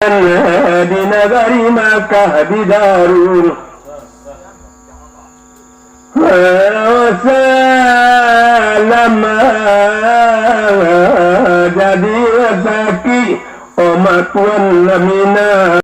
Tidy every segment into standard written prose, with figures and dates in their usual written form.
di negeri Makkah di Darul Wasalama jadi rezeki umat wanamina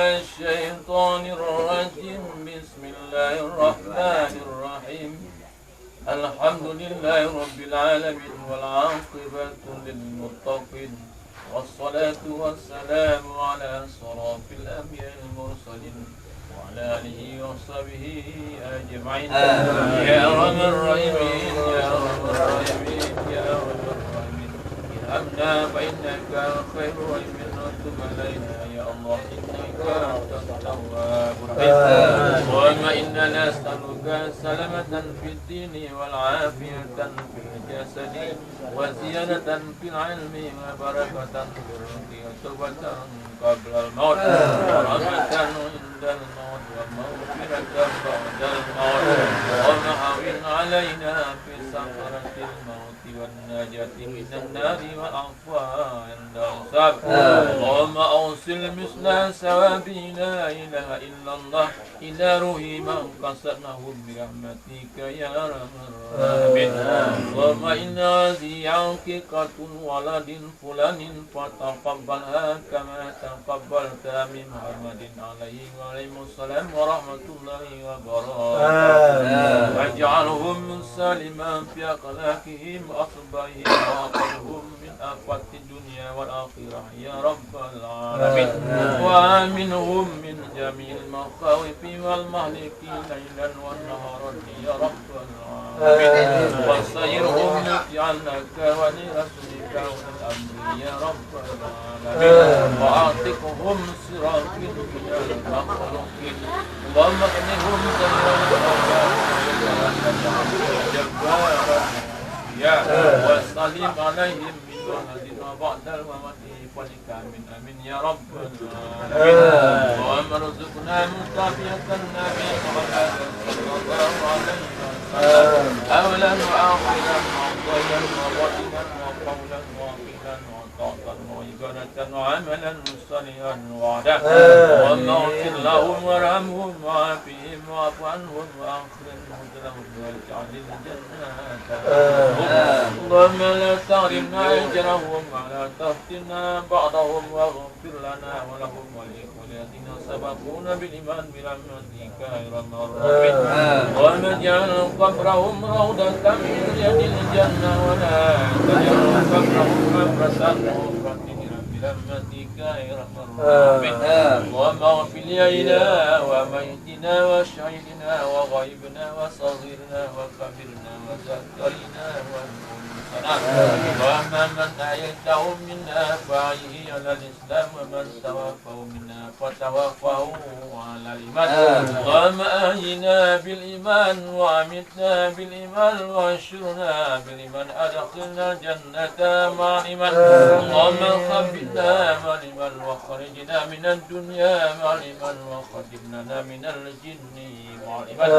الشيطان الرجيم. بسم الله الرحمن الرحيم. الحمد لله رب العالمين والعاقبة للمتقين، والصلاة والسلام على أشرف الأنبياء المرسلين وعلى آله وصحبه أجمعين. يا أرحم الراحمين يا أرحم الراحمين يا أرحم الراحمين، ارحمنا فإنك خير الراحمين وتب علينا يا الله إنك أنت التواب الرحيم. اللهم إنا نسألك سلامة في الدين والعافية في الجسد وزيادة في العلم وبركة في الرزق وتوبة قبل الموت ورحمة عند الموت ومغفرة بعد الموت. اللهم هون علينا في سكرة الموت والنجاة من النار والعفو عند الحساب. اللهم أوصل مثل ثواب لا إله إلا الله إلى روح من قصدناه برحمتك يا أرحم الراحمين. اللهم إن هذه عقيقة ولد فلان فتقبلها كما تقبلت من محمد عليه وعليه السلام ورحمة الله وبركاته. واجعلهم سالما في أخلاقهم وأصبعهم وأقلهم من آفات الدنيا والآخرة يا رب العالمين. وآمنهم من جميع المخاوف والمهلك ليلا ونهارا يا رب العالمين. وسيرهم مطيعا لك ولرسولك والأمر يا رب العالمين. وأعتقهم صراط من المخلوقين. اللهم اغنهم جبارا يا وسلم عليهم من ولد وبعد الممات فلك آمين يا رب العالمين. اللهم ارزقنا متابعة النبي محمد صلى الله عليه وسلم أولا وآخرا وأولا وباطنا وقولا وقيلا وطاعة وعبادة وعملا صالحا وعدا. اللهم اغفر لهم وارحمهم وعافهم واعف عنهم وأخرج نزلهم واجعل الجنة. اللهم لا تحرمنا أجرهم ولا تفتنا بعضهم واغفر لنا ولهم ولإخواننا سبقونا بالإيمان برحمتك يا أرحم الراحمين. اللهم اجعل قبرهم روضة من رياض الجنة ولا تجعل قبرهم مفرة برحمتك يا أرحم الراحمين. اللهم اغفر لنا وميتنا وشهيدنا وغيبنا وصغيرنا وكبرنا وذكرنا اللهم من أحييته منا فأحيه على الإسلام ومن توفاه منا فتوفاه على الإيمان. اللهم أحينا بالإيمان وأمتنا بالإيمان وأنشرنا بالإيمان أدخلنا الجنة مع الإيمان. اللهم خفنا مع الإيمان وخرجنا من الدنيا مع الإيمان وخرجنا من الجن مع الإيمان.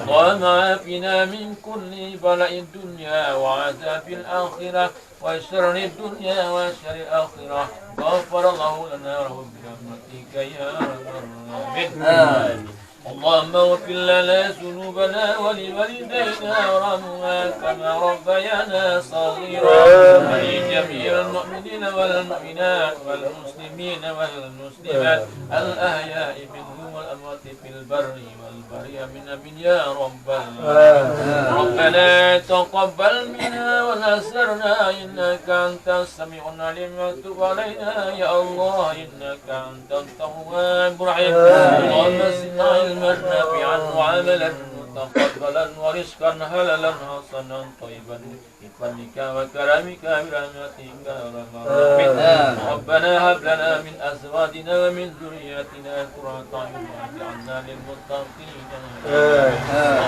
اللهم عافنا من كل بلاء الدنيا وعذاب الآخرة وشر الدنيا وشر الآخرة. غفر الله لنا ولهم برحمتك يا أرحم الراحمين. اللهم اغفر لنا ذنوبنا ولوالدينا وارحمهما كما ربيانا صغيرا. ولجميع المؤمنين والمؤمنات والمسلمين والمسلمات الأحياء منهم والأموات في البر والبحر من يا رب العالمين. ربنا تقبل منا ونصرنا إنك أنت السميع العليم وتب علينا يا الله إنك أنت التواب الرحيم. اللهم زدنا علما نافعا وعملا متقبلا ورزقا حلالا حسنا طيبا بفضلك وكرمك برحمتك يا ارحم الراحمين. ربنا هب لنا من ازواجنا ومن ذرياتنا قرة اعين واجعلنا للمتقين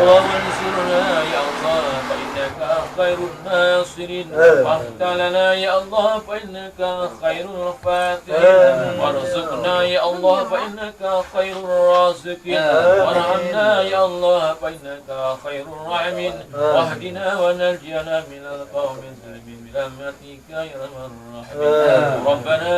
اللهم انصرنا يا الله فانك خير الناصرين. وافتح لنا يا الله فانك خير الفاتحين. وارزقنا يا الله فانك خير الرازقين. وارحمنا يا الله فانك خير الراحمين. واهدنا ونجنا من القوم الظالمين برحمتك يا ارحم الراحمين. ربنا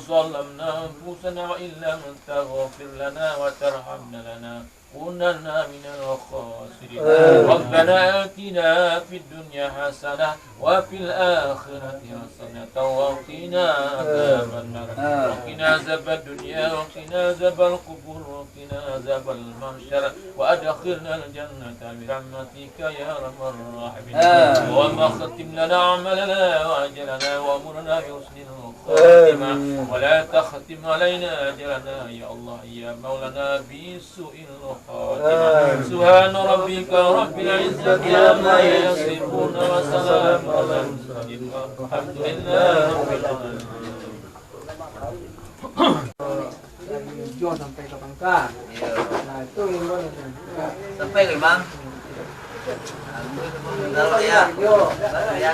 ظلمنا انفسنا وان لم تغفر لنا وترحمنا لنكونن من الخاسرين ربنا آتنا في الدنيا حسنة وفي الآخرة حسنة وقنا عذاب النار وقنا عذاب الدنيا وقنا عذاب القبور وقنا عذاب المحشر وأدخلنا الجنة برحمتك يا أرحم الراحمين وما ختم لنا عملنا وأجلنا وأمرنا بحسن الخاتمة ولا تختم علينا أجلنا يا الله يا مولانا بسوء الخاتمة سبحان ربك رب العزة عما يصفون وسلام على المرسلين والحمد لله رب العالمين. Jual sampai ke Bangka. Nah itu yang mana? Sampai ke Bang. Nah, ya. Ya.